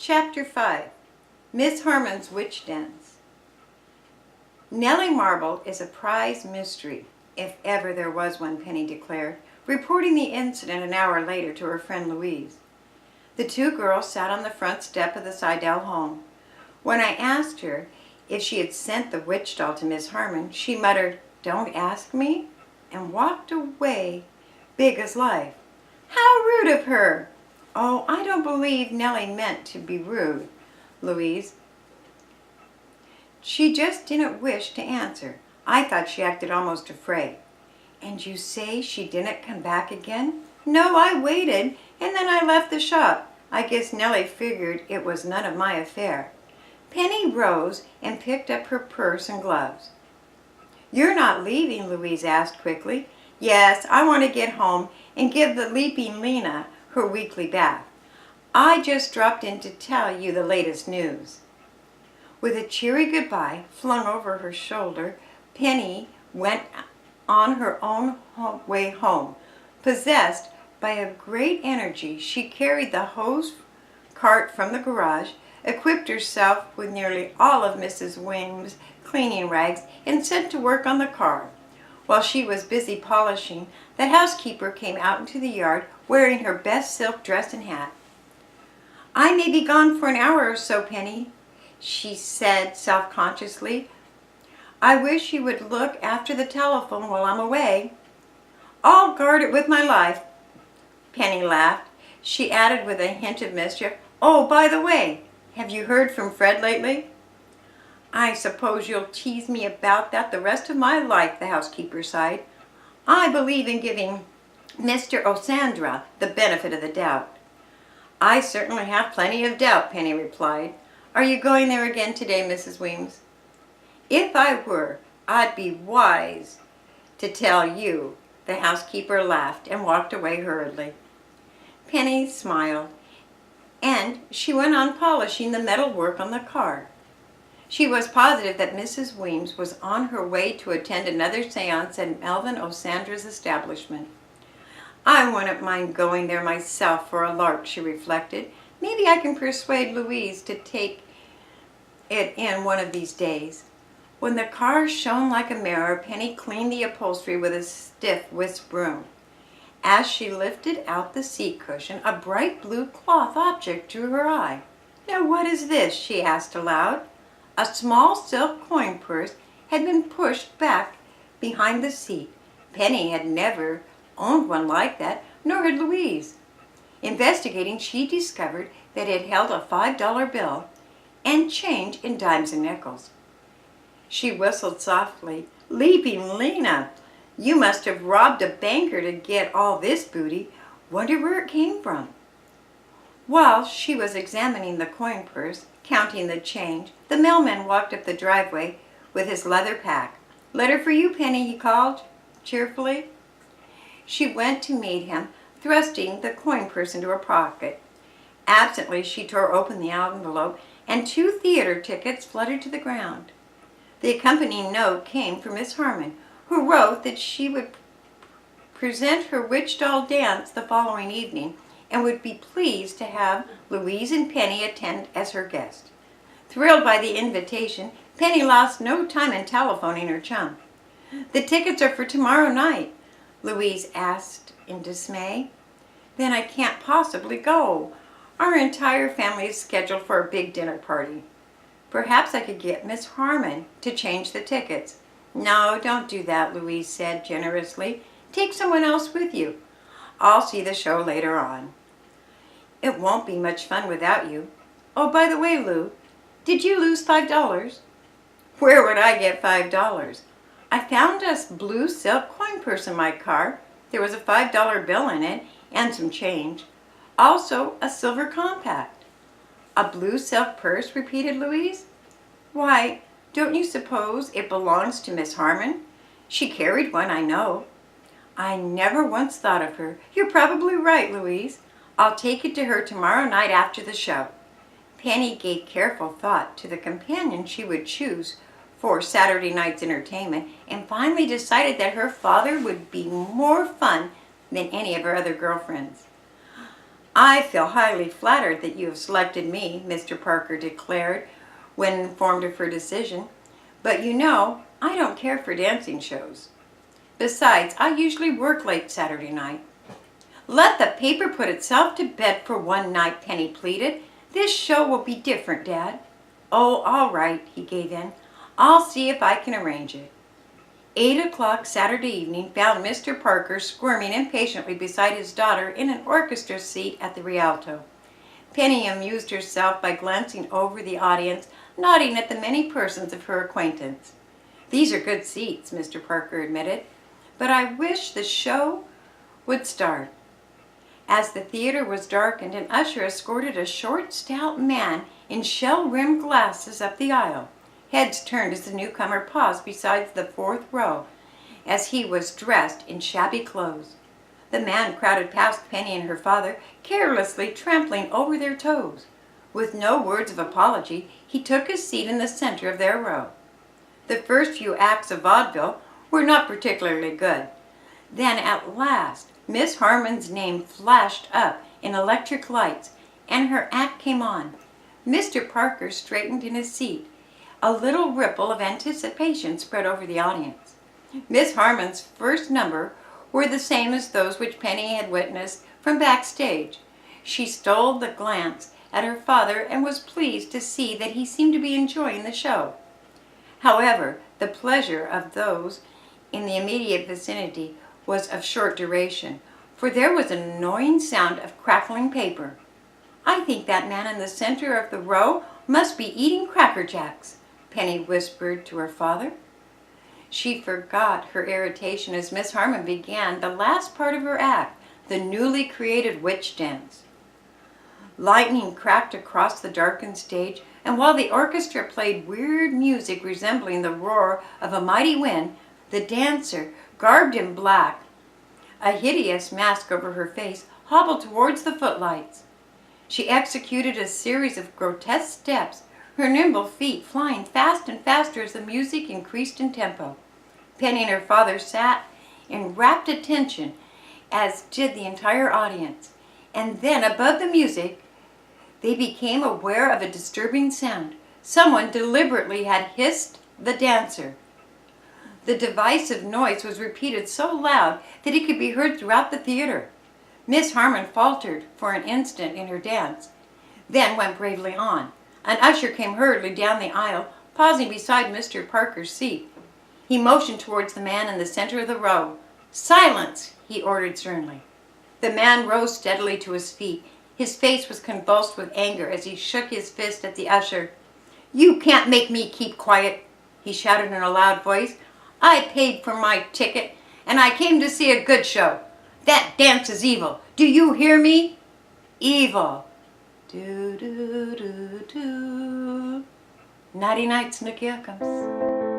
Chapter 5. Miss Harmon's Witch Dance. Nellie Marble is a prize mystery, if ever there was one, Penny declared, reporting the incident an hour later to her friend Louise. The two girls sat on the front step of the Seidel home. When I asked her if she had sent the witch doll to Miss Harmon, she muttered, "Don't ask me," and walked away, big as life. "How rude of her!" "Oh, I don't believe Nellie meant to be rude, Louise. She just didn't wish to answer. I thought she acted almost afraid." "And you say she didn't come back again?" "No, I waited, and then I left the shop. I guess Nellie figured it was none of my affair." Penny rose and picked up her purse and gloves. "You're not leaving?" Louise asked quickly. "Yes, I want to get home and give the leaping Lena her weekly bath. I just dropped in to tell you the latest news." With a cheery goodbye flung over her shoulder, Penny went on her own way home. Possessed by a great energy, she carried the hose cart from the garage, equipped herself with nearly all of Mrs. Wing's cleaning rags, and set to work on the car. While she was busy polishing, the housekeeper came out into the yard wearing her best silk dress and hat. "I may be gone for an hour or so, Penny," she said self-consciously. "I wish you would look after the telephone while I'm away." "I'll guard it with my life," Penny laughed. She added with a hint of mischief, "Oh, by the way, have you heard from Fred lately?" "I suppose you'll tease me about that the rest of my life," the housekeeper sighed. "I believe in giving Mr. Osandra the benefit of the doubt." "I certainly have plenty of doubt," Penny replied. "Are you going there again today, Mrs. Weems?" "If I were, I'd be wise to tell you." The housekeeper laughed and walked away hurriedly. Penny smiled, and she went on polishing the metal work on the car. She was positive that Mrs. Weems was on her way to attend another seance at Melvin Osandra's establishment. "I wouldn't mind going there myself for a lark," she reflected. "Maybe I can persuade Louise to take it in one of these days." When the car shone like a mirror, Penny cleaned the upholstery with a stiff whisk broom. As she lifted out the seat cushion, a bright blue cloth object drew her eye. "Now what is this?" she asked aloud. A small silk coin purse had been pushed back behind the seat. Penny had never owned one like that, nor had Louise. Investigating, she discovered that it held a $5 bill and change in dimes and nickels. She whistled softly. "Leaping Lena, you must have robbed a banker to get all this booty. Wonder where it came from." While she was examining the coin purse, counting the change, the mailman walked up the driveway with his leather pack. "Letter for you, Penny," he called cheerfully. She went to meet him, thrusting the coin purse into her pocket. Absently, she tore open the envelope, and 2 theater tickets fluttered to the ground. The accompanying note came from Miss Harmon, who wrote that she would present her witch doll dance the following evening and would be pleased to have Louise and Penny attend as her guest. Thrilled by the invitation, Penny lost no time in telephoning her chum. "The tickets are for tomorrow night," Louise asked in dismay. "Then I can't possibly go. Our entire family is scheduled for a big dinner party." "Perhaps I could get Miss Harmon to change the tickets." "No, don't do that," Louise said generously. "Take someone else with you. I'll see the show later on." "It won't be much fun without you. Oh, by the way, Lou, did you lose $5? "Where would I get $5? I found a blue silk coin purse in my car. There was a $5 bill in it and some change. Also a silver compact." "A blue silk purse?" repeated Louise. "Why, don't you suppose it belongs to Miss Harmon? She carried one, I know." "I never once thought of her. You're probably right, Louise. I'll take it to her tomorrow night after the show." Penny gave careful thought to the companion she would choose for Saturday night's entertainment, and finally decided that her father would be more fun than any of her other girlfriends. I feel highly flattered that you have selected me, Mr. Parker declared when informed of her decision. But you know, I don't care for dancing shows. Besides, I usually work late Saturday night. Let the paper put itself to bed for one night, Penny pleaded. This show will be different, Dad. Oh, all right, he gave in. I'll see if I can arrange it. 8 o'clock Saturday evening found Mr. Parker squirming impatiently beside his daughter in an orchestra seat at the Rialto. Penny amused herself by glancing over the audience, nodding at the many persons of her acquaintance. These are good seats, Mr. Parker admitted, but I wish the show would start. As the theater was darkened, an usher escorted a short, stout man in shell-rimmed glasses up the aisle. Heads turned as the newcomer paused beside the fourth row, as he was dressed in shabby clothes. The man crowded past Penny and her father, carelessly trampling over their toes. With no words of apology, he took his seat in the center of their row. The first few acts of vaudeville were not particularly good. Then at last, Miss Harmon's name flashed up in electric lights, and her act came on. Mr. Parker straightened in his seat. A little ripple of anticipation spread over the audience. Miss Harmon's first number were the same as those which Penny had witnessed from backstage. She stole the glance at her father and was pleased to see that he seemed to be enjoying the show. However, the pleasure of those in the immediate vicinity was of short duration, for there was an annoying sound of crackling paper. I think that man in the center of the row must be eating Cracker Jacks, Penny whispered to her father. She forgot her irritation as Miss Harmon began the last part of her act, the newly created witch dance. Lightning cracked across the darkened stage, and while the orchestra played weird music resembling the roar of a mighty wind, the dancer, garbed in black, a hideous mask over her face, hobbled towards the footlights. She executed a series of grotesque steps, her nimble feet flying fast and faster as the music increased in tempo. Penny and her father sat in rapt attention, as did the entire audience. And then, above the music, they became aware of a disturbing sound. Someone deliberately had hissed the dancer. The divisive noise was repeated so loud that it could be heard throughout the theater. Miss Harmon faltered for an instant in her dance, then went bravely on. An usher came hurriedly down the aisle, pausing beside Mr. Parker's seat. He motioned towards the man in the center of the row. "Silence!" he ordered sternly. The man rose steadily to his feet. His face was convulsed with anger as he shook his fist at the usher. "You can't make me keep quiet," he shouted in a loud voice. "I paid for my ticket, and I came to see a good show. That dance is evil. Do you hear me? Evil. Do, do, do, do. Nighty night, Snooky comes.